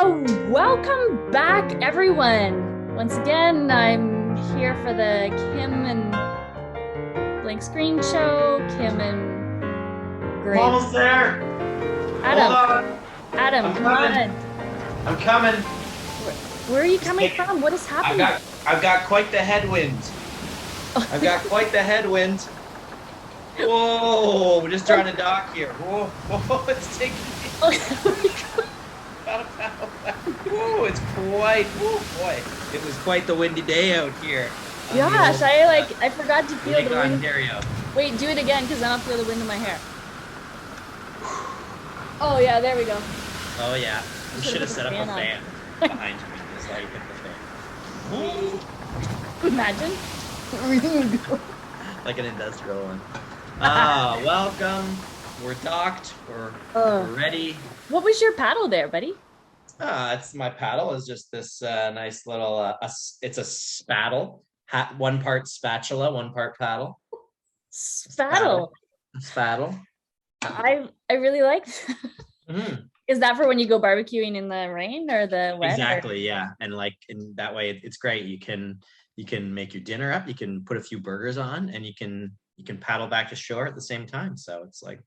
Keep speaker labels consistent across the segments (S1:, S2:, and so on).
S1: Welcome back, everyone. Once again, I'm here for the Kim and Blank Screen show. Kim and
S2: I'm almost there.
S1: Adam.
S2: Hold on.
S1: Adam,
S2: I'm
S1: come
S2: coming.
S1: on.
S2: I'm coming.
S1: Where are you coming from? What is
S2: I've
S1: happening?
S2: got quite the headwind. I've got quite the headwind. Whoa, we're just trying to dock here. Whoa, it's taking me. Whoa, it's quite. Whoa, boy, it was quite the windy day out here.
S1: Gosh, I forgot to feel
S2: Lake
S1: the wind.
S2: Ontario.
S1: Wait, do it again because I don't feel the wind in my hair. Oh yeah, there we go.
S2: Oh yeah, we should have set up a fan behind you. Just like hit the fan.
S1: Imagine.
S2: Like an industrial one. Welcome. We're docked. We're ready.
S1: What was your paddle there, buddy?
S2: It's my paddle is just this nice little. It's a spattle. One part spatula, one part paddle.
S1: Spattle.
S2: Spattle.
S1: I really like.
S2: Mm-hmm.
S1: Is that for when you go barbecuing in the rain or the wet?
S2: Exactly. Yeah, and like in that way, it's great. You can make your dinner up. You can put a few burgers on, and you can paddle back to shore at the same time. So it's like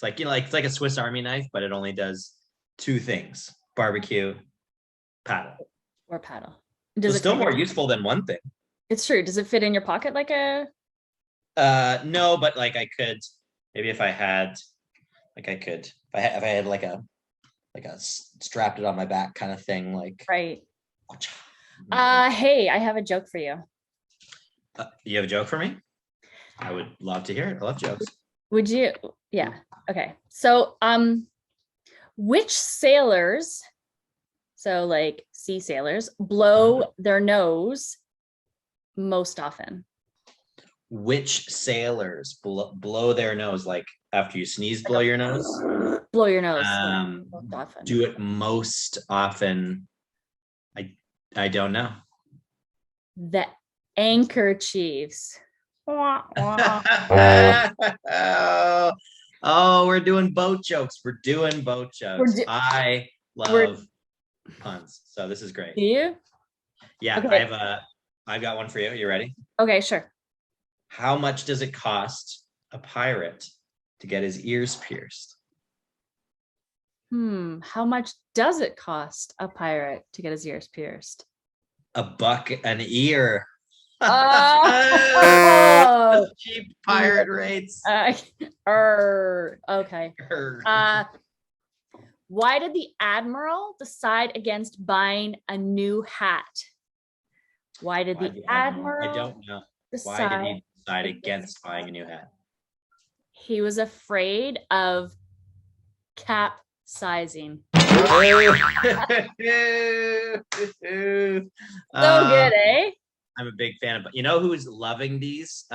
S2: it's like a Swiss Army knife, but it only does two things: barbecue, paddle.
S1: Or paddle.
S2: It's still more useful than one thing.
S1: It's true. Does it fit in your pocket like a?
S2: No, but like I could maybe if I had like a strapped it on my back kind of thing, like
S1: right. Hey, I have a joke for you.
S2: You have a joke for me? I would love to hear it. I love jokes.
S1: Would you? Yeah. Okay. So, which sailors, so like sea sailors, blow their nose most often?
S2: Which sailors blow their nose? Like after you sneeze, blow your nose?
S1: Blow your nose.
S2: Most often. Do it most often. I don't know.
S1: The anchor chiefs.
S2: Oh, we're doing boat jokes. We're doing boat jokes. I love puns. So this is great.
S1: Do you?
S2: Yeah, okay. I've got one for you. You ready?
S1: Okay, sure.
S2: How much does it cost a pirate to get his ears pierced?
S1: How much does it cost a pirate to get his ears pierced?
S2: $1 an ear.
S1: Oh,
S2: cheap pirate rates.
S1: Okay. Why did the admiral decide against buying a new hat? Why did the admiral?
S2: I don't know. Why did he decide against buying a new hat?
S1: He was afraid of capsizing.
S2: So good, eh? I'm a big fan of, you know who's loving these?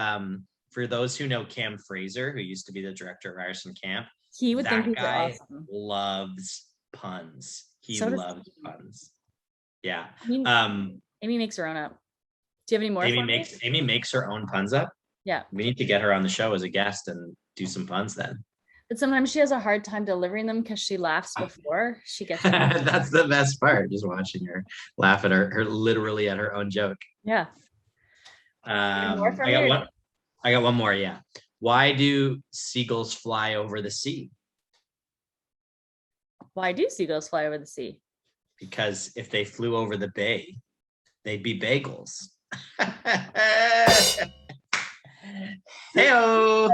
S2: For those who know Cam Fraser, who used to be the director of Ryerson Camp,
S1: he would think he's awesome.
S2: Loves puns. He loves puns. Yeah.
S1: Amy makes her own up. Do you have any more?
S2: Amy makes her own puns up.
S1: Yeah.
S2: We need to get her on the show as a guest and do some puns then.
S1: But sometimes she has a hard time delivering them because she laughs before she gets them.
S2: That's the best part, just watching her laugh at her literally at her own joke.
S1: Yeah.
S2: I got one more. Yeah. Why do seagulls fly over the sea?
S1: Why do seagulls fly over the sea?
S2: Because if they flew over the bay, they'd be bagels. Hey-o.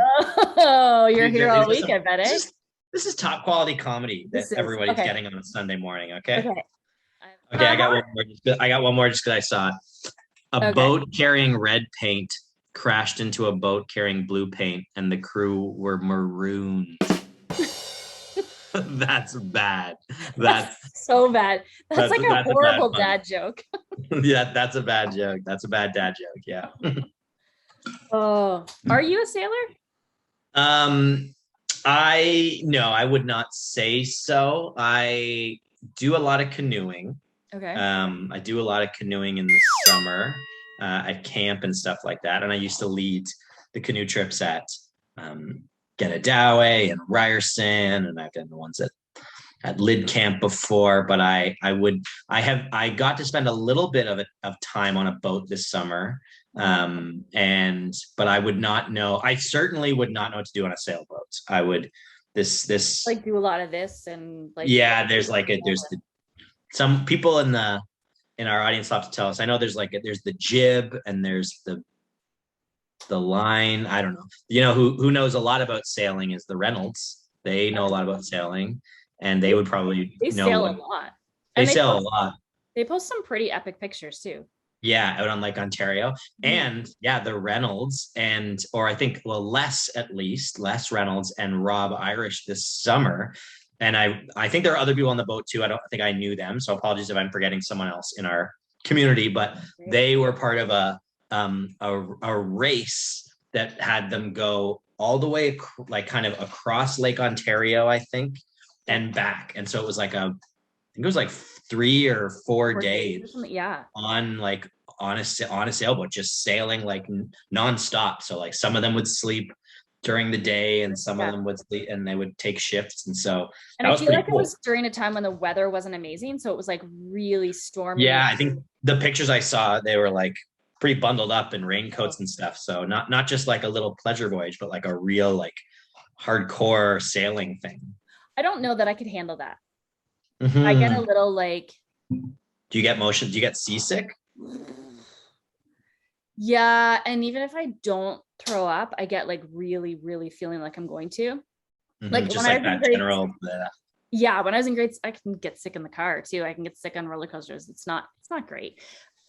S1: Oh, you're here all week, I bet, eh?
S2: This is top quality comedy that everybody's getting on a Sunday morning, okay? Okay, I got one more just because I saw it. A boat carrying red paint crashed into a boat carrying blue paint, and the crew were marooned. That's bad. That's
S1: so bad. That's like a horrible dad joke.
S2: Yeah, that's a bad joke. That's a bad dad joke. Yeah.
S1: Oh, are you a sailor?
S2: I would not say so. I do a lot of canoeing.
S1: Okay.
S2: I do a lot of canoeing in the summer at camp and stuff like that. And I used to lead the canoe trips at Genedawe and Ryerson, and I've done the ones at at Lid Camp before, but I got to spend a little bit of time on a boat this summer. But I would not know. I certainly would not know what to do on a sailboat. I would this
S1: Like do a lot of this and like
S2: yeah. There's some people in our audience will have to tell us. I know there's the jib and there's the line. I don't know. Who knows a lot about sailing is the Reynolds. They know a lot about sailing, and they would probably
S1: they
S2: know
S1: sail a lot.
S2: They
S1: And
S2: sail a lot.
S1: They post some pretty epic pictures too.
S2: Yeah, out on Lake Ontario. And yeah, the Reynolds or I think, well, Les Reynolds and Rob Irish this summer. And I think there are other people on the boat too. I don't think I knew them. So apologies if I'm forgetting someone else in our community, but they were part of a race that had them go all the way like kind of across Lake Ontario, I think, and back. And so it was like I think it was like 3 or 4 days on a sailboat, just sailing like nonstop. So like some of them would sleep during the day and some of them would sleep and they would take shifts. And so
S1: I feel like cool. It was during a time when the weather wasn't amazing. So it was like really stormy.
S2: Yeah, I think the pictures I saw, they were like pretty bundled up in raincoats and stuff. So not just like a little pleasure voyage, but like a real like hardcore sailing thing.
S1: I don't know that I could handle that. I get a little like.
S2: Do you get motion? Do you get seasick?
S1: Yeah, and even if I don't throw up, I get like really, really feeling like I'm going to.
S2: Like just like that general.
S1: Yeah, when I was in grades, I can get sick in the car too. I can get sick on roller coasters. It's not great.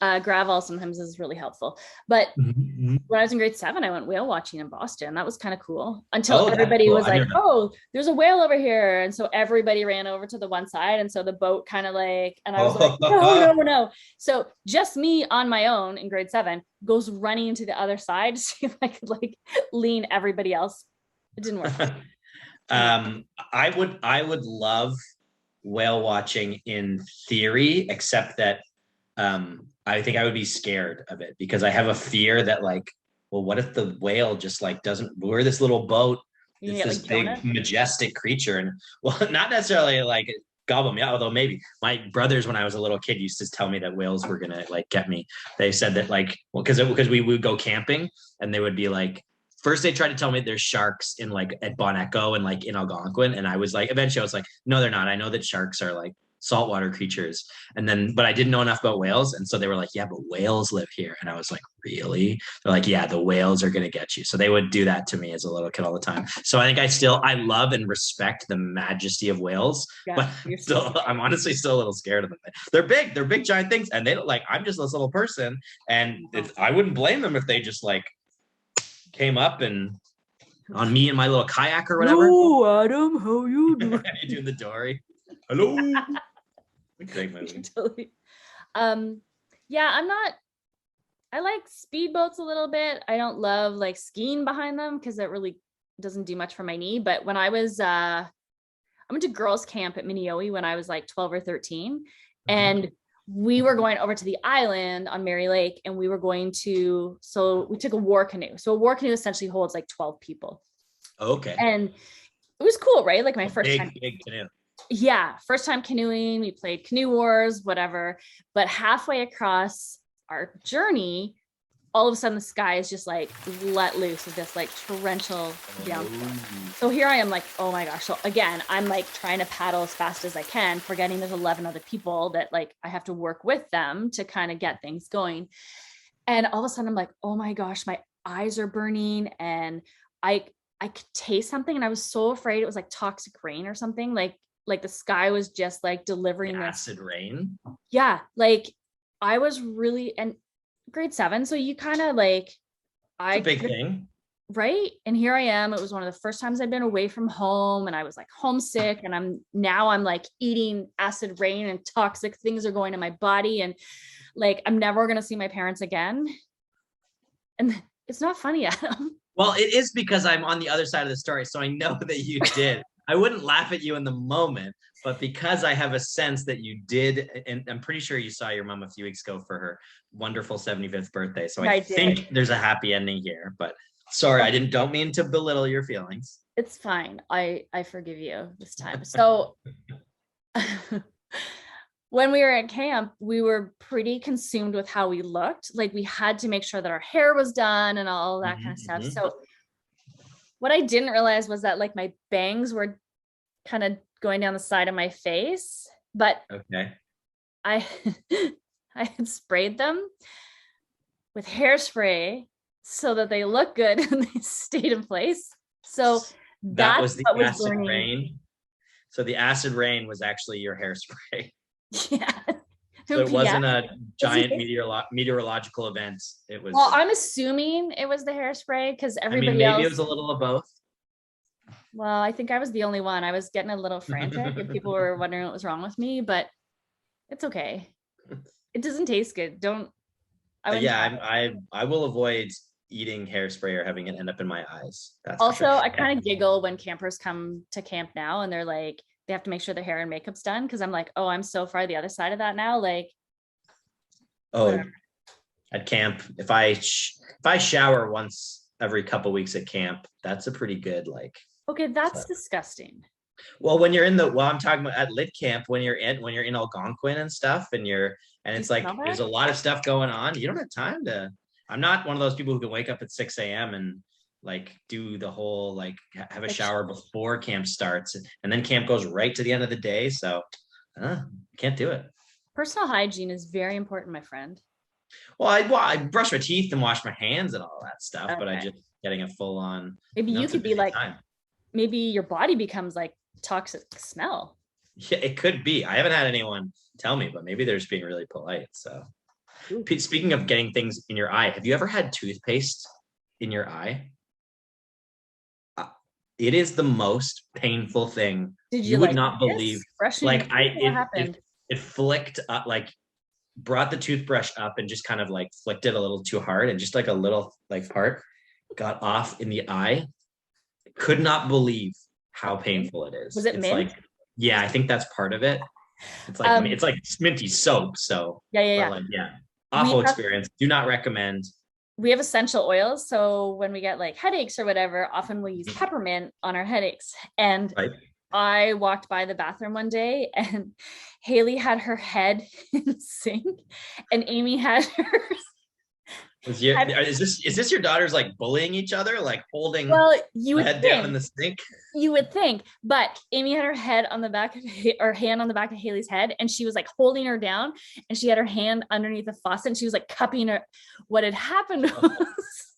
S1: Gravel sometimes is really helpful. But when I was in grade 7, I went whale watching in Boston. That was kind of cool until everybody was like, oh, there's a whale over here. And so everybody ran over to the one side. And so the boat kind of like, and I was like, no. So just me on my own in grade 7 goes running to the other side to see if I could like lean everybody else. It didn't work.
S2: I would love whale watching in theory, except that I think I would be scared of it because I have a fear that like, well, what if the whale just like we're this little boat, it's this big majestic creature, and well, not necessarily like gobble me out, although maybe my brothers when I was a little kid used to tell me that whales were gonna like get me. They said that like, well, because we would go camping and they would be like, first they tried to tell me there's sharks in like at Bon Echo and like in Algonquin, and I was like, eventually I was like, no, they're not. I know that sharks are like saltwater creatures, and then but I didn't know enough about whales, and so they were like, yeah, but whales live here, and I was like, really? They're like, yeah, the whales are gonna get you. So they would do that to me as a little kid all the time. So I think I love and respect the majesty of whales, but I'm honestly still a little scared of them. They're big giant things, and they don't like, I'm just this little person, and I wouldn't blame them if they just like came up and on me and my little kayak or whatever.
S1: Oh, Adam, how you doing?
S2: You doing the Dory? Hello. Great movie.
S1: Totally. I like speedboats a little bit. I don't love like skiing behind them because that really doesn't do much for my knee. But when I was I went to girls camp at Minneowi when I was like 12 or 13, and we were going over to the island on Mary Lake, and we took a war canoe. So a war canoe essentially holds like 12 people.
S2: Okay.
S1: And it was cool, right? Like my first time.
S2: Big canoe.
S1: Yeah, first time canoeing. We played Canoe Wars, whatever. But halfway across our journey, all of a sudden the sky is just like let loose with this like torrential downpour. So here I am like, oh my gosh. So again, I'm like trying to paddle as fast as I can, forgetting there's 11 other people that like I have to work with them to kind of get things going. And all of a sudden I'm like, oh my gosh, my eyes are burning, and I could taste something, and I was so afraid it was like toxic rain or something. Like the sky was just like delivering
S2: acid rain.
S1: Yeah, like I was really in grade 7, so you kind of like
S2: it's a big thing,
S1: right? And here I am. It was one of the first times I'd been away from home, and I was like homesick, and I'm like eating acid rain, and toxic things are going in my body, and like I'm never gonna see my parents again. And it's not funny, Adam.
S2: Well, it is because I'm on the other side of the story, so I know that you did. I wouldn't laugh at you in the moment, but because I have a sense that you did, and I'm pretty sure you saw your mom a few weeks ago for her wonderful 75th birthday. So I think there's a happy ending here, but sorry, I don't mean to belittle your feelings.
S1: It's fine. I forgive you this time. So when we were at camp, we were pretty consumed with how we looked. Like we had to make sure that our hair was done and all that kind of stuff.
S2: Mhm.
S1: So what I didn't realize was that like my bangs were kind of going down the side of my face, but
S2: Okay.
S1: I I had sprayed them with hairspray so that they look good and they stayed in place. So
S2: That
S1: that's
S2: was the
S1: what was
S2: acid
S1: burning.
S2: rain. So the acid rain was actually your hairspray.
S1: Yeah.
S2: So it
S1: Yeah.
S2: wasn't a giant meteorological event. It was,
S1: Well, I'm assuming it was the hairspray because
S2: I mean,
S1: everybody
S2: maybe it
S1: else.
S2: was a little of both.
S1: Well, I think I was the only one. I was getting a little frantic and people were wondering what was wrong with me, but it's okay. It doesn't taste good. Don't. I wouldn't
S2: Yeah,
S1: try it.
S2: I will avoid eating hairspray or having it end up in my eyes. That's for
S1: Also,
S2: sure.
S1: I kind of giggle when campers come to camp now and they're like, they have to make sure their hair and makeup's done because I'm like, oh, I'm so far the other side of that now. Like,
S2: Oh,
S1: whatever.
S2: at camp, if I shower once every couple weeks at camp, that's a pretty good like.
S1: Okay,
S2: So,
S1: that's disgusting.
S2: well, I'm talking about at lit camp when you're in Algonquin and stuff, and
S1: Do you
S2: it's
S1: smell
S2: like there's
S1: that?
S2: a lot of stuff going on. You don't have time to. I'm not one of those people who can wake up at 6 a.m. and like do the whole like have a
S1: Like,
S2: shower before camp starts, and then camp goes right to the end of the day. So, can't do it.
S1: personal hygiene is very important, my friend.
S2: Well, I brush my teeth and wash my hands and all that stuff, but I
S1: Okay.
S2: just getting a full on.
S1: Maybe you
S2: It's a
S1: could be
S2: busy
S1: like,
S2: time.
S1: maybe your body becomes like toxic smell.
S2: Yeah, it could be. I haven't had anyone tell me, but maybe they're just being really polite. So,
S1: Ooh.
S2: Speaking of getting things in your eye, have you ever had toothpaste in your eye? Uh, It is the most painful thing.
S1: Did you
S2: You would
S1: like
S2: not believe.
S1: this? Brushing your
S2: Like
S1: teeth? What
S2: it
S1: happened?
S2: it flicked up, like brought the toothbrush up and just kind of like flicked it a little too hard, and just like a little like part got off in the eye. Could not believe how painful it
S1: Was
S2: is.
S1: it
S2: It's
S1: mint?
S2: like, yeah, I think that's part of it.
S1: Um,
S2: It's like minty soap. So,
S1: yeah, yeah,
S2: but
S1: yeah.
S2: like, yeah,
S1: We
S2: awful
S1: have
S2: experience. Do not recommend.
S1: we have essential oils. So when we get like headaches or whatever, often we'll use peppermint on our headaches. And
S2: Right?
S1: I walked by the bathroom one day and Haley had her head in the sink and Amy had her had,
S2: Is this your daughters like bullying each other, like holding
S1: well, you
S2: the
S1: would
S2: head down in
S1: think.
S2: the sink?
S1: You would think, but Amy had her head on the back of or hand on the back of Haley's head, and she was like holding her down, and she had her hand underneath the faucet, and she was like cupping her. What had happened was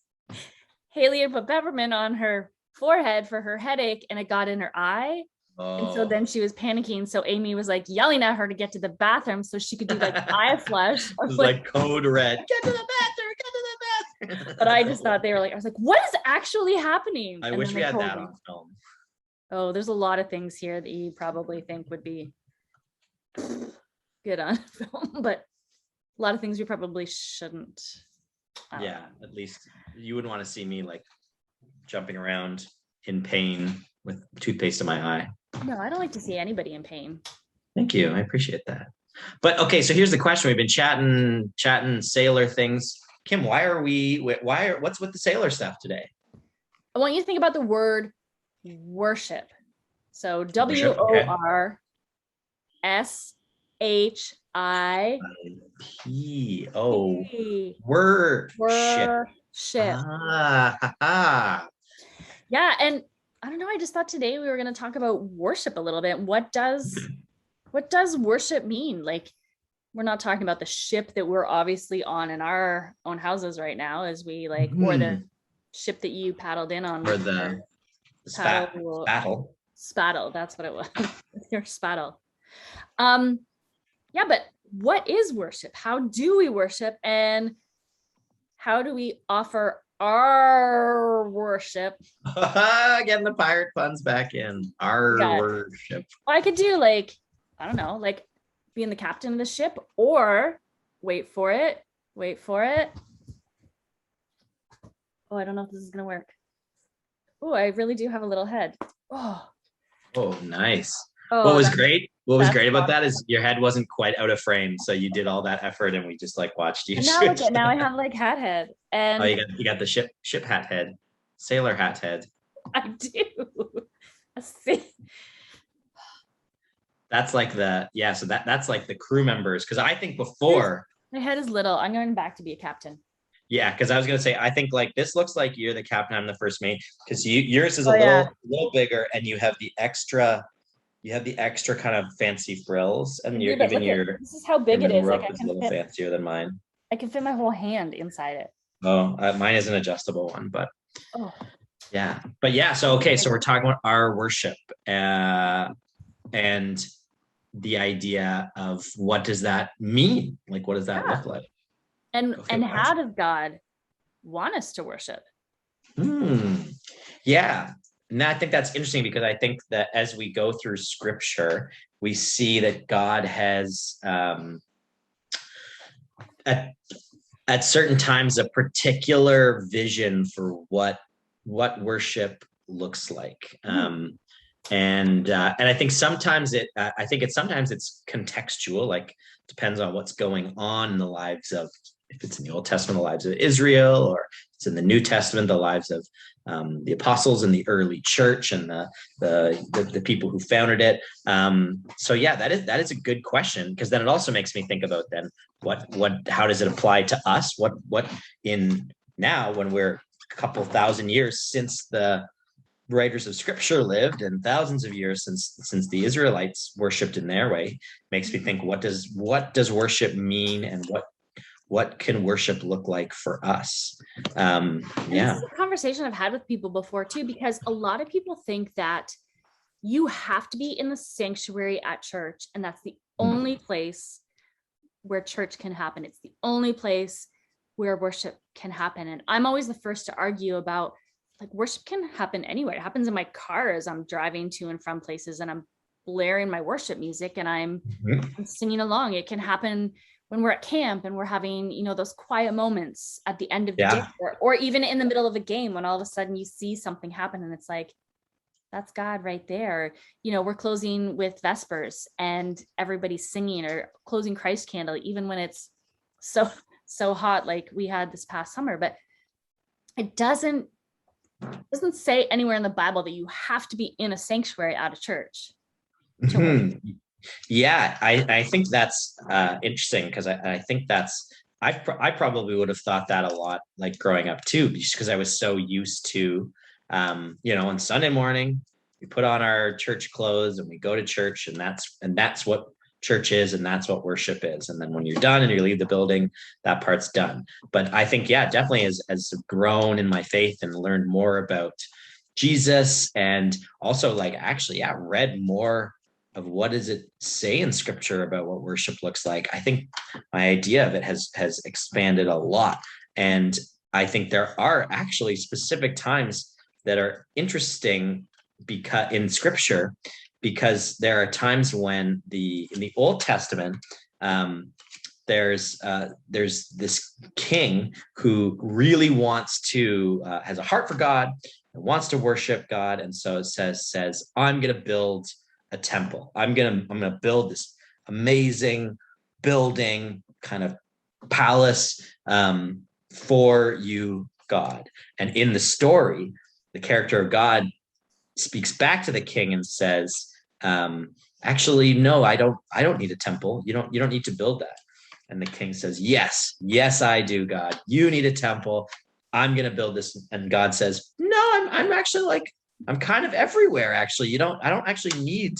S1: Haley had put peppermint on her forehead for her headache, and it got in her eye. And so
S2: Oh,
S1: then she was panicking. So Amy was like yelling at her to get to the bathroom so she could do like eye flush. I
S2: it
S1: was
S2: was
S1: like,
S2: like code red. Get to the bathroom. Get to the
S1: but I
S2: bathroom.
S1: just thought they were like, I was like, what is actually happening?
S2: I
S1: And
S2: wish
S1: then
S2: we
S1: they
S2: had
S1: told
S2: that
S1: me.
S2: on film.
S1: Oh, there's a lot of things here that you probably think would be good on film, but a lot of things we probably shouldn't.
S2: Yeah, at least you wouldn't want to see me like jumping around in pain with toothpaste in my eye.
S1: No, I don't like to see anybody in pain.
S2: Thank you. I appreciate that. But okay, so here's the question. We've been chatting sailor things. Kim, what's with the sailor stuff today?
S1: I want you to think about the word worship. So
S2: Worship, okay.
S1: WORSHIP.
S2: Worship.
S1: Worship.
S2: Ah.
S1: Yeah, and I don't know, I just thought today we were going to talk about worship a little bit. What does worship mean? Like, we're not talking about the ship that we're obviously on in our own houses right now, as we like, or the ship that you paddled in on
S2: Or
S1: with
S2: the
S1: paddle.
S2: battle.
S1: Spaddle, that's what it was. Your spaddle. Yeah, but what is worship? How do we worship, and how do we offer our worship?
S2: Getting the pirate puns back in. Our
S1: Yeah.
S2: worship.
S1: Well, I could do like, I don't know, like being the captain of the ship, or wait for it. Oh, I don't know if this is gonna work. Oh, I really do have a little head. Oh,
S2: Nice.
S1: oh,
S2: What was great? What was
S1: that's
S2: great about
S1: awesome.
S2: that is your head wasn't quite out of frame, so you did all that effort, and we just like watched you
S1: And now
S2: shoot.
S1: now I have like hat head, and
S2: Oh, you got the ship hat head, sailor hat head.
S1: I do. See,
S2: That's like so that's like the crew members. Cause I think before,
S1: My head is little. I'm going back to be a captain.
S2: yeah, because I was gonna say, I think like this looks like you're the captain, I'm the first mate, because yours is a
S1: Oh yeah.
S2: little bigger, and you have the extra kind of fancy frills, and
S1: Yeah,
S2: your
S1: but
S2: even
S1: look at
S2: your
S1: this is how big it is. Like
S2: roof is a little fancier than mine.
S1: I can fit my whole hand inside it.
S2: Oh, mine is an adjustable one, but
S1: Oh,
S2: yeah, but yeah. So okay, so we're talking about our worship, and the idea of what does that mean? Like, what does that
S1: yeah.
S2: look like?
S1: And
S2: Okay,
S1: and
S2: why don't
S1: how
S2: you-
S1: does God want us to worship?
S2: Yeah. And I think that's interesting because I think that as we go through scripture, we see that God has at, at certain times a particular vision for what worship looks like. And I think sometimes it's contextual, like depends on what's going on in the lives of, if it's in the Old Testament, the lives of Israel, or it's in the New Testament, the lives of the apostles in the early church and the people who founded it. So yeah, that is a good question, because then it also makes me think about then how does it apply to us? What in now, when we're a couple thousand years since the writers of scripture lived, and thousands of years since the Israelites worshipped in their way, makes me think, what does worship mean, and what can worship look like for us?
S1: This is a conversation I've had with people before too, because a lot of people think that you have to be in the sanctuary at church, and that's the only place where church can happen. It's the only place where worship can happen. And I'm always the first to argue about, like, worship can happen anywhere. It happens in my car as I'm driving to and from places, and I'm blaring my worship music and I'm singing along. It can happen when we're at camp and we're having, those quiet moments at the end of the day, or even in the middle of a game, when all of a sudden you see something happen and it's like, that's God right there. We're closing with Vespers and everybody's singing, or closing Christ candle, even when it's so hot, like we had this past summer. But it doesn't say anywhere in the Bible that you have to be in a sanctuary at a church.
S2: Yeah, I think that's interesting, because I think that's, I probably would have thought that a lot, like growing up too, just because I was so used to, on Sunday morning we put on our church clothes and we go to church, and that's what church is, and that's what worship is. And then when you're done and you leave the building, that part's done. But I think, yeah, definitely as I've grown in my faith and learned more about Jesus, and also read more of what does it say in scripture about what worship looks like, I think my idea of it has expanded a lot. And I think there are actually specific times that are interesting because in scripture, because there are times when in the Old Testament, there's this king who really wants to has a heart for God and wants to worship God, and so it says I'm going to build a temple. I'm gonna build this amazing building, kind of palace, for you, God. And in the story, the character of God speaks back to the king and says, actually, no, I don't need a temple. You don't need to build that. And the king says, yes, I do, God. You need a temple. I'm gonna build this. And God says, no, I'm actually I'm kind of everywhere. Actually, I don't actually need,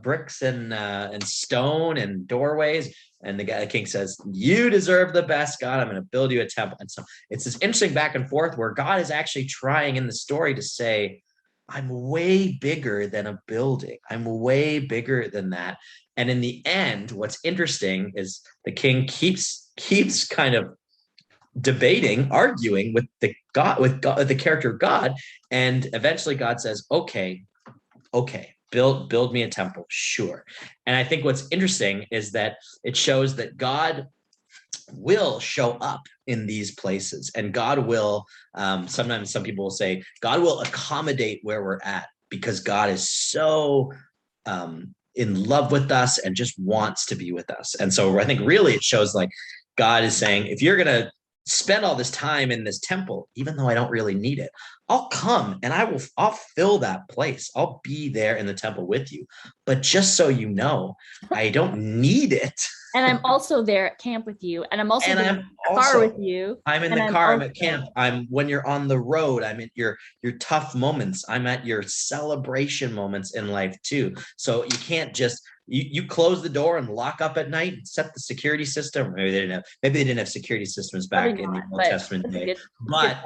S2: bricks and stone and doorways. And the king says, you deserve the best, God. I'm going to build you a temple. And so it's this interesting back and forth where God is actually trying in the story to say, I'm way bigger than a building. I'm way bigger than that. And in the end, what's interesting is the king keeps kind of arguing with the character of God, and eventually God says, okay, build me a temple, sure. And I think what's interesting is that it shows that God will show up in these places, and God will, sometimes some people will say God will accommodate where we're at, because God is so in love with us and just wants to be with us. And so I think really it shows like God is saying, if you're gonna spend all this time in this temple, even though I don't really need it. I'll come and I'll fill that place. I'll be there in the temple with you. But just so you know, I don't need it.
S1: And I'm also there at camp with you. And I'm also
S2: And
S1: there in
S2: I'm
S1: the car
S2: also
S1: with you.
S2: I'm in
S1: And
S2: the
S1: I'm
S2: car, I'm
S1: also,
S2: at camp. I'm when you're on the road, I'm at your tough moments. I'm at your celebration moments in life too. So you can't just you close the door and lock up at night and set the security system. Maybe they didn't have security systems back
S1: probably
S2: in the
S1: not,
S2: Old
S1: but
S2: Testament
S1: that's a
S2: day.
S1: good,
S2: But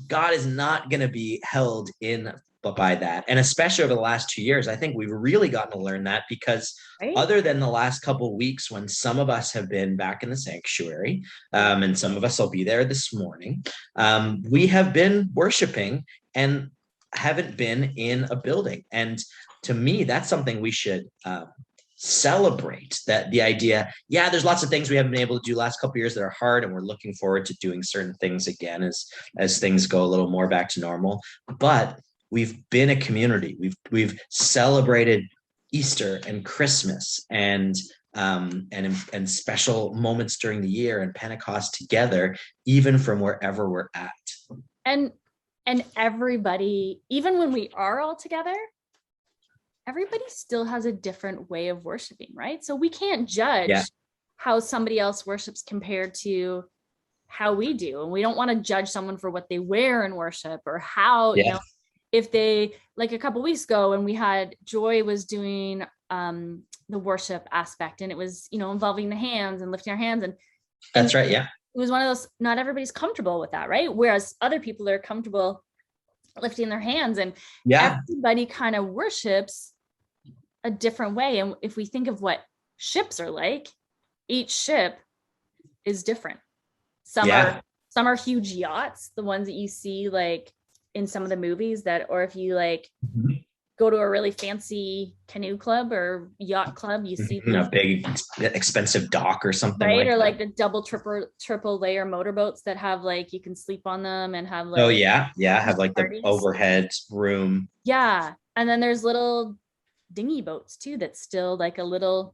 S2: God is not going to be held in by that. And especially over the last 2 years, I think we've really gotten to learn that because
S1: right?
S2: other than the last couple of weeks when some of us have been back in the sanctuary, and some of us will be there this morning, we have been worshiping and haven't been in a building. And to me, that's something we should celebrate, that the idea, yeah, there's lots of things we haven't been able to do last couple of years that are hard, and we're looking forward to doing certain things again as things go a little more back to normal. But we've been a community. We've celebrated Easter and Christmas and special moments during the year and Pentecost together, even from wherever we're at.
S1: And everybody, even when we are all together, everybody still has a different way of worshiping, right? So we can't judge how somebody else worships compared to how we do. And we don't want to judge someone for what they wear in worship or how, you know, if they, like a couple weeks ago when we had Joy was doing the worship aspect, and it was, you know, involving the hands and lifting our hands. And
S2: that's right. Yeah.
S1: It was one of those, not everybody's comfortable with that, right? Whereas other people are comfortable lifting their hands, and everybody kind of worships a different way. And if we think of what ships are like, each ship is different. Some are huge yachts, the ones that you see like in some of the movies, that, or if you like go to a really fancy canoe club or yacht club, you see
S2: a big expensive dock or something,
S1: right?
S2: Like
S1: or like the double triple layer motorboats that have like, you can sleep on them and have like,
S2: have like parties. The overhead room.
S1: And then there's little dinghy boats too that's still like a little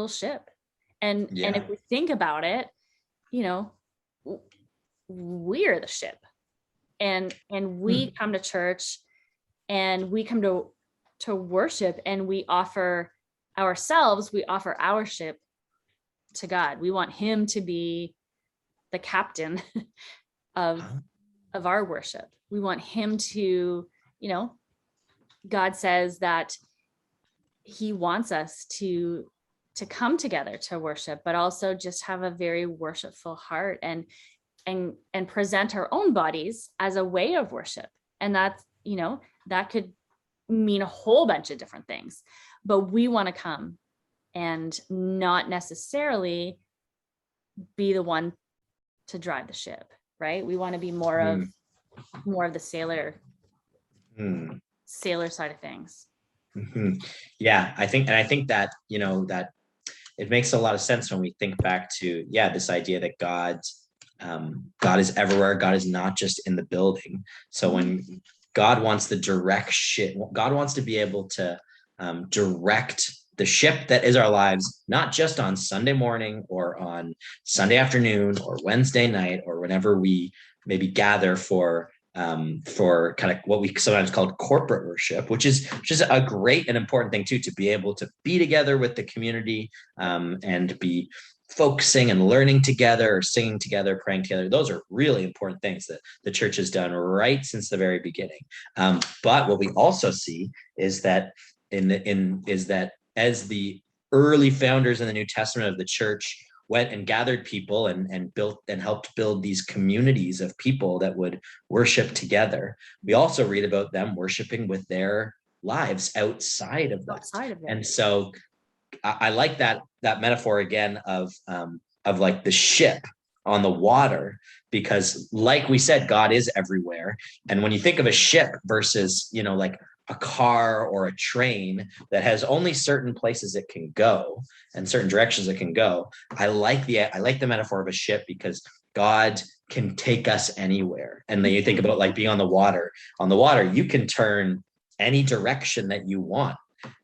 S1: ship. And if we think about it, you know, we're the ship, and we come to church and we come to worship, and we offer ourselves, we offer our ship to God. We want him to be the captain of our worship. We want him to, you know, God says that he wants us to come together to worship, but also just have a very worshipful heart and present our own bodies as a way of worship. And that's, you know, that could mean a whole bunch of different things, but we want to come and not necessarily be the one to drive the ship, right? We want to be more of the sailor side of things.
S2: Yeah, I think that, you know, that it makes a lot of sense when we think back to, this idea that God is everywhere. God is not just in the building. So when God wants the direction, God wants to be able to direct the ship that is our lives, not just on Sunday morning or on Sunday afternoon or Wednesday night or whenever we maybe gather for kind of what we sometimes call corporate worship, which is a great and important thing too, to be able to be together with the community and be focusing and learning together or singing together, praying together. Those are really important things that the church has done right since the very beginning. But what we also see is that as the early founders in the New Testament of the church went and gathered people and built and helped build these communities of people that would worship together, we also read about them worshiping with their lives outside of that. And so I like that metaphor again of like the ship on the water, because like we said, God is everywhere. And when you think of a ship versus, you know, like a car or a train that has only certain places it can go and certain directions it can go, I like the metaphor of a ship, because God can take us anywhere. And then you think about like being on the water, you can turn any direction that you want.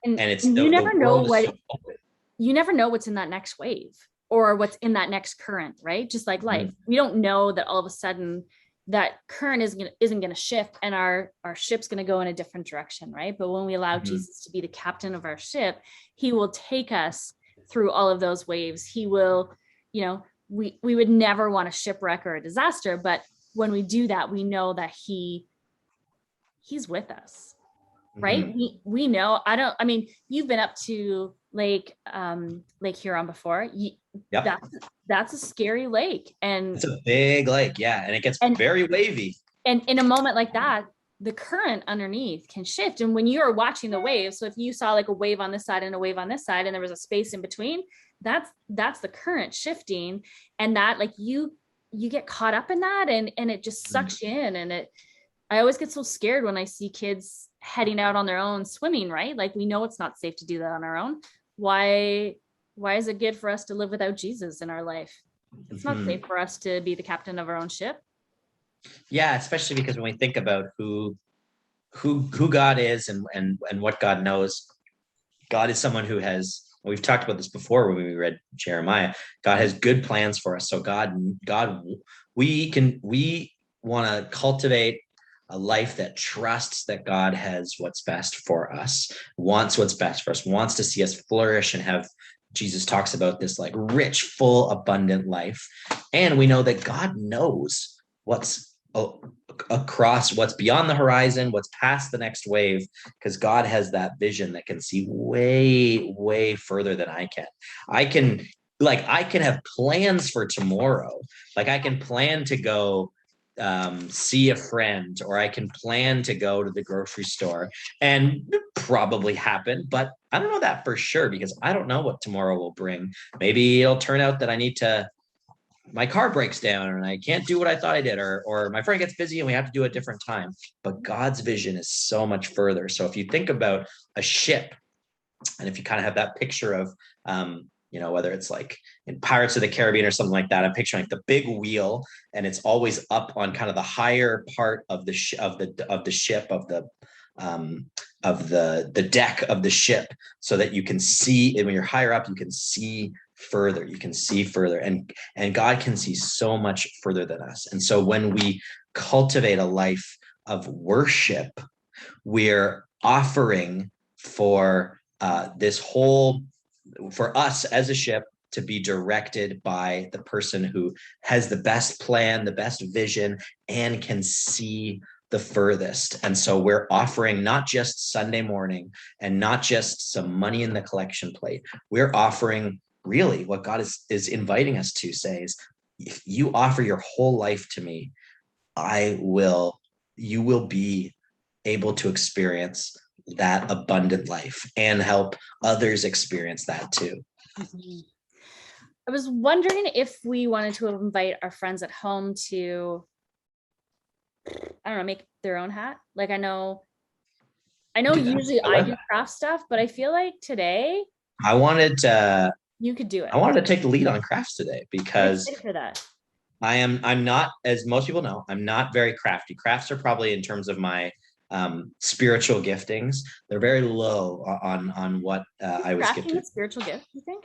S2: And it's
S1: you never know what's in that next wave. or what's in that next current, right? Just like life. We don't know that all of a sudden that current isn't going to shift and our ship's going to go in a different direction, right? But when we allow Jesus to be the captain of our ship, he will take us through all of those waves. He will, you know, we would never want a shipwreck or a disaster, but when we do that, we know that he's with us, right? We know. I mean, you've been up to Lake Huron before.
S2: Yep.
S1: That's a scary lake, and
S2: it's a big lake, yeah, and it gets very wavy.
S1: And in a moment like that, the current underneath can shift. And when you're watching the waves, so if you saw like a wave on this side and a wave on this side, and there was a space in between, that's the current shifting, and that like you get caught up in that, and it just sucks you in. And I always get so scared when I see kids heading out on their own swimming, right? Like, we know it's not safe to do that on our own. Why is it good for us to live without Jesus in our life? It's not safe for us to be the captain of our own ship.
S2: Yeah, especially because when we think about who God is and what God knows, God is someone who has, we've talked about this before when we read Jeremiah, God has good plans for us. So God, we want to cultivate a life that trusts that God has what's best for us, wants what's best for us, wants to see us flourish and have, Jesus talks about this like rich, full, abundant life. And we know that God knows what's across, what's beyond the horizon, what's past the next wave, because God has that vision that can see way, way further than I can. I can have plans for tomorrow. Like, I can plan to go see a friend, or I can plan to go to the grocery store, and probably happen, but I don't know that for sure, because I don't know what tomorrow will bring. Maybe it'll turn out that my car breaks down and I can't do what I thought I did, or my friend gets busy and we have to do it a different time. But God's vision is so much further. So if you think about a ship, and if you kind of have that picture of, whether it's like in Pirates of the Caribbean or something like that, I'm picturing like the big wheel, and it's always up on kind of the higher part of the ship, of the deck of the ship, so that you can see, and when you're higher up, you can see further, and God can see so much further than us. And so when we cultivate a life of worship, we're offering for for us as a ship to be directed by the person who has the best plan, the best vision, and can see the furthest. And so we're offering not just Sunday morning and not just some money in the collection plate. We're offering really what God is inviting us to say is, if you offer your whole life to me, you will be able to experience that abundant life and help others experience that too.
S1: I was wondering if we wanted to invite our friends at home to, I don't know, make their own hat. Like, I know usually I do craft stuff, but I feel like today you could do it.
S2: I wanted to take the lead on crafts today, because
S1: for that.
S2: I'm not, as most people know, I'm not very crafty. Crafts are probably, in terms of my spiritual giftings, they're very low on what I was gifted.
S1: A spiritual gift, you think?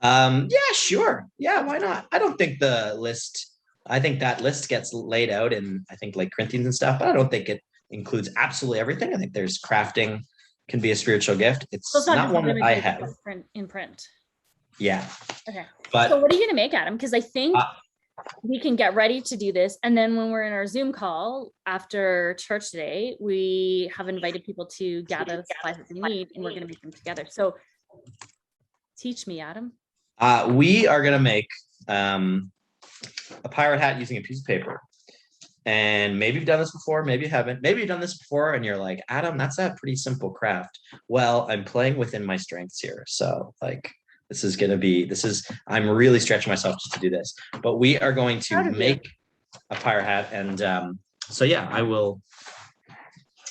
S2: Yeah, sure. Yeah, why not? I don't think I think that list gets laid out in, I think, like Corinthians and stuff, but I don't think it includes absolutely everything. I think there's crafting can be a spiritual gift. It's not one that I have
S1: in print.
S2: Yeah.
S1: Okay.
S2: But
S1: so what are you going to make, Adam? Because I think we can get ready to do this. And then when we're in our Zoom call after church today, we have invited people to gather the supplies that they need, and we're going to make them together. So teach me, Adam.
S2: We are going to make a pirate hat using a piece of paper. And maybe you've done this before, maybe you haven't. Maybe you've done this before and you're like, Adam, that's a pretty simple craft. Well, I'm playing within my strengths here. So like, I'm really stretching myself just to do this. But we are going to make a pirate hat. And so, yeah, I will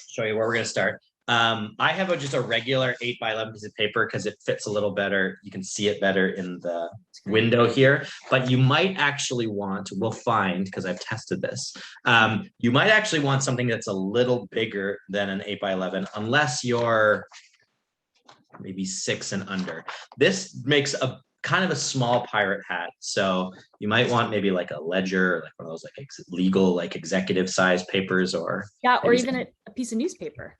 S2: show you where we're going to start. I have just a regular 8x11 piece of paper because it fits a little better. You can see it better in the window here, but you might actually we'll find, because I've tested this, you might actually want something that's a little bigger than an 8x11, unless you're maybe 6 and under. This makes a kind of a small pirate hat. So you might want maybe like a ledger, like one of those like legal, like executive size papers, or
S1: Yeah, or
S2: maybe
S1: even a piece of newspaper.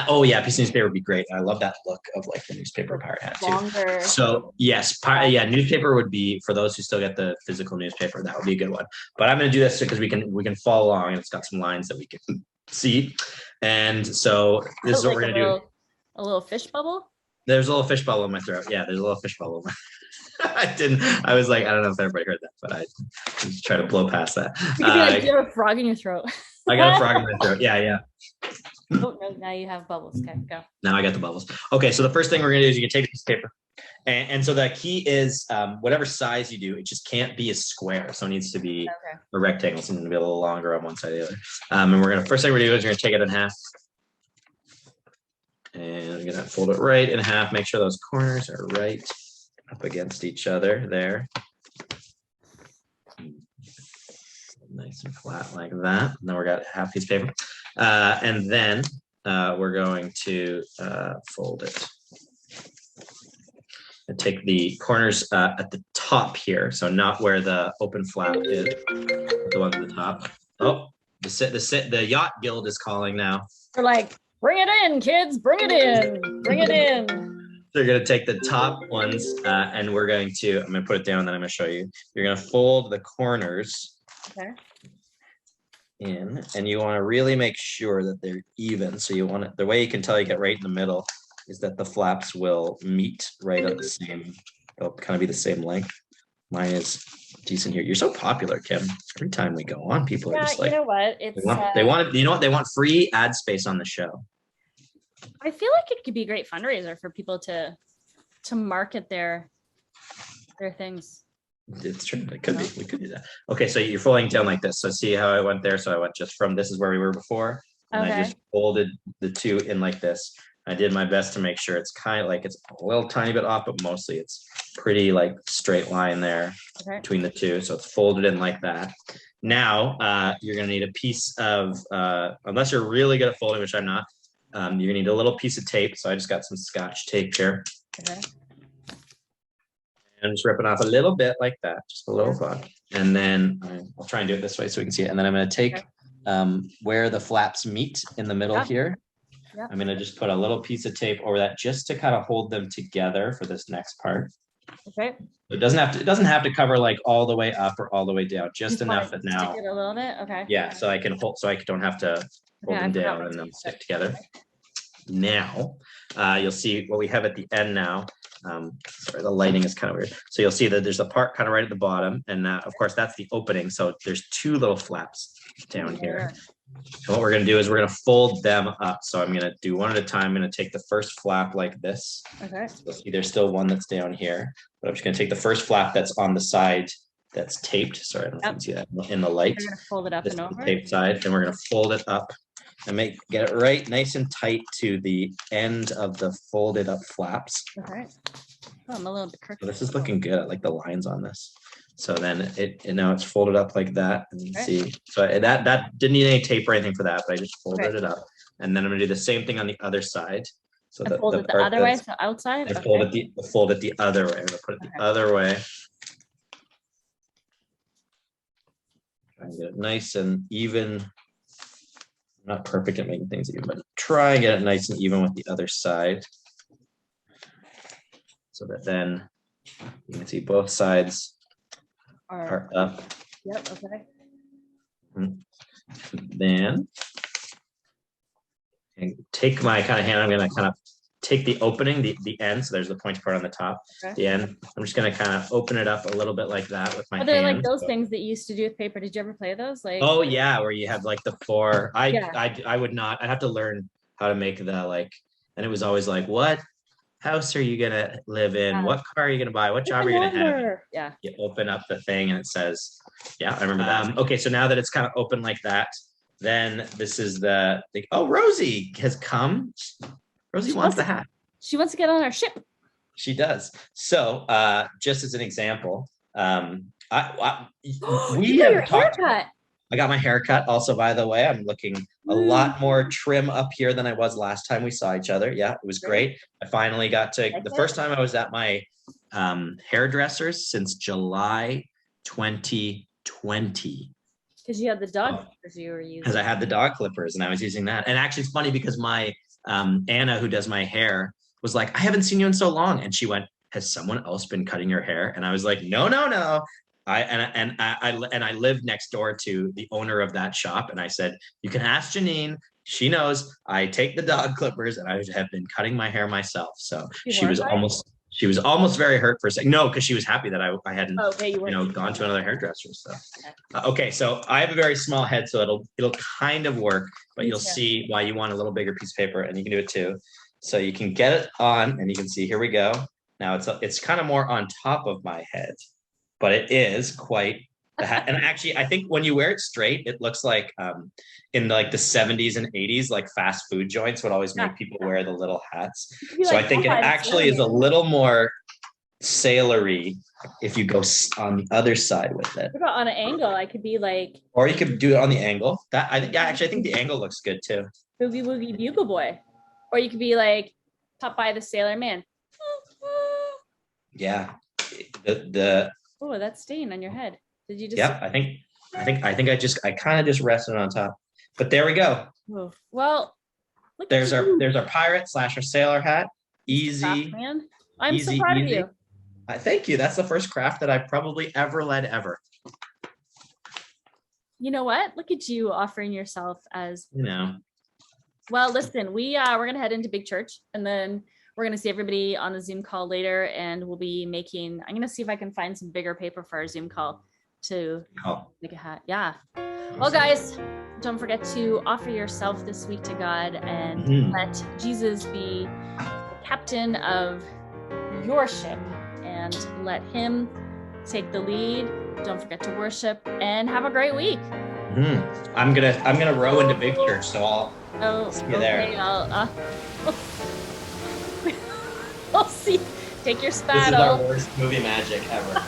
S2: oh yeah, piece of newspaper would be great. I love that look of like the newspaper pirate hat too.
S1: Longer.
S2: So yes, yeah, newspaper would be for those who still get the physical newspaper. That would be a good one. But I'm going to do this because we can follow along, and it's got some lines that we can see. And so this is what
S1: Like
S2: we're going to do.
S1: A little fish bubble.
S2: There's a little fish bubble in my throat. Yeah, there's a little fish bubble. I didn't. I was like, I don't know if everybody heard that, but I just try to blow past that.
S1: You like, you have a frog in your throat.
S2: I got a frog in my throat. Yeah, yeah.
S1: Oh no, now you have bubbles. Okay, go.
S2: Now I got the bubbles. Okay, so the first thing we're gonna do is you can take a piece of paper. And so the key is whatever size you do, it just can't be a square. So it needs to be a rectangle. So it's gonna be a little longer on one side or the other. And we're gonna, first thing we're gonna do is we're gonna take it in half. And I'm gonna fold it right in half. Make sure those corners are right up against each other there. Nice and flat like that. And then we got half piece of paper. And then we're going to fold it and take the corners at the top here. So not where the open flap is, the one at the top. Oh, the yacht guild is calling now.
S1: We're like, bring it in, kids, bring it in, bring it in.
S2: So you're gonna take the top ones and we're going to, I'm gonna put it down and then I'm gonna show you. You're gonna fold the corners in, and you want to really make sure that they're even. So you want it, the way you can tell you get right in the middle is that the flaps will meet right at the same, they'll kind of be the same length. Mine is decent here. You're so popular, Kim. Every time we go on, people are just like,
S1: you know what? It's
S2: they want you know what? They want free ad space on the show.
S1: I feel like it could be a great fundraiser for people to market their things.
S2: It's true. It could be. We could do that. Okay, so you're folding down like this. So see how I went there? So I went just from, this is where we were before. And I just folded the two in like this. I did my best to make sure it's kind of like, it's a little tiny bit off, but mostly it's pretty like straight line there between the two. So it's folded in like that. Now you're gonna need a piece of, unless you're really good at folding, which I'm not, you're gonna need a little piece of tape. So I just got some Scotch tape here. And just rip it off a little bit like that, just a little bit. And then I'll try and do it this way so we can see it. And then I'm going to take where the flaps meet in the middle here. I'm going to just put a little piece of tape over that just to kind of hold them together for this next part.
S1: Okay.
S2: It doesn't have to cover like all the way up or all the way down, just enough that now.
S1: Stick it a little bit. Okay.
S2: Yeah, so I can hold, so I don't have to hold them down and then stick together. Now you'll see what we have at the end now. Sorry, the lighting is kind of weird. So you'll see that there's a part kind of right at the bottom, and of course that's the opening. So there's two little flaps down here. And what we're going to do is we're going to fold them up. So I'm going to do one at a time. I'm going to take the first flap like this.
S1: Okay.
S2: So you'll see there's still one that's down here, but I'm just going to take the first flap that's on the side that's taped. Sorry, I don't know if you can see that in the light.
S1: We're going to fold it up
S2: This
S1: and
S2: is the
S1: over.
S2: taped side, and we're going to fold it up and get it right nice and tight to the end of the folded up flaps.
S1: Okay. Oh, I'm a little bit crooked.
S2: So this is looking good. I like the lines on this. So then now it's folded up like that, and you see. So that didn't need any tape or anything for that, but I just folded it up. And then I'm gonna do the same thing on the other side. So
S1: fold it the other way, so outside.
S2: I fold it the other way. I'm gonna put it the other way. Try and get it nice and even. I'm not perfect at making things even, but try and get it nice and even with the other side. So that then you can see both sides are up.
S1: Yep, okay.
S2: Then and take my kind of hand, I'm going to kind of take the opening, the end. So there's the pointy part on the top, the end. I'm just going to kind of open it up a little bit like that with my hand.
S1: Are there like those things that you used to do with paper? Did you ever play those? Like,
S2: oh yeah, where you have like the four. I would not. I'd have to learn how to make the like, and it was always like, what house are you gonna live in? What car are you gonna buy? What job are you gonna have?
S1: Yeah.
S2: You open up the thing and it says, yeah, I remember that. Okay, so now that it's kind of open like that, then this is the oh, Rosie has come. Rosie wants the hat.
S1: She wants to get on our ship.
S2: She does. So just as an example, we
S1: you got your haircut.
S2: I got my haircut also, by the way. I'm looking a lot more trim up here than I was last time we saw each other. Yeah, it was great. I finally got to,
S1: Like
S2: the
S1: it?
S2: first time I was at my hairdressers since July 2020.
S1: Because you had the dog clippers you were using.
S2: Because I had the dog clippers and I was using that. And actually, it's funny because my Anna, who does my hair, was like, I haven't seen you in so long. And she went, has someone else been cutting your hair? And I was like, no, no, no. I lived next door to the owner of that shop. And I said, you can ask Janine. She knows I take the dog clippers and I have been cutting my hair myself. So she was almost very hurt for a second. No, because she was happy that I hadn't, gone to another hairdresser. So, okay. So I have a very small head, so it'll kind of work, but you'll see why you want a little bigger piece of paper, and you can do it too. So you can get it on, and you can see, here we go. Now it's kind of more on top of my head, but it is quite the hat. And actually, I think when you wear it straight, it looks like in like the 70s and 80s, like fast food joints would always make people wear the little hats. So I think it actually is a little more sailory if you go on the other side with it.
S1: What about on an angle? I could be like,
S2: or you could do it on the angle. Actually, I think the angle looks good too.
S1: Boogie Woogie Bugle Boy. Or you could be like Popeye the Sailor Man.
S2: Yeah.
S1: Oh, that stain on your head. Did you just?
S2: Yeah, I think I kind of just rested on top. But there we go.
S1: Oh, well,
S2: there's our pirate / our sailor hat. Easy,
S1: man. I'm so proud of you.
S2: Thank you. That's the first craft that I've probably ever led ever.
S1: You know what? Look at you offering yourself as.
S2: Well,
S1: listen, we're gonna head into Big Church, and then we're gonna see everybody on the Zoom call later, and we'll be making. I'm gonna see if I can find some bigger paper for our Zoom call to make a hat. Yeah. Well, guys, don't forget to offer yourself this week to God and let Jesus be the captain of your ship, and let him take the lead. Don't forget to worship and have a great week.
S2: I'm gonna row into Big Church, so I'll see you there.
S1: I'll see. Take your spattle.
S2: This is our worst movie magic ever.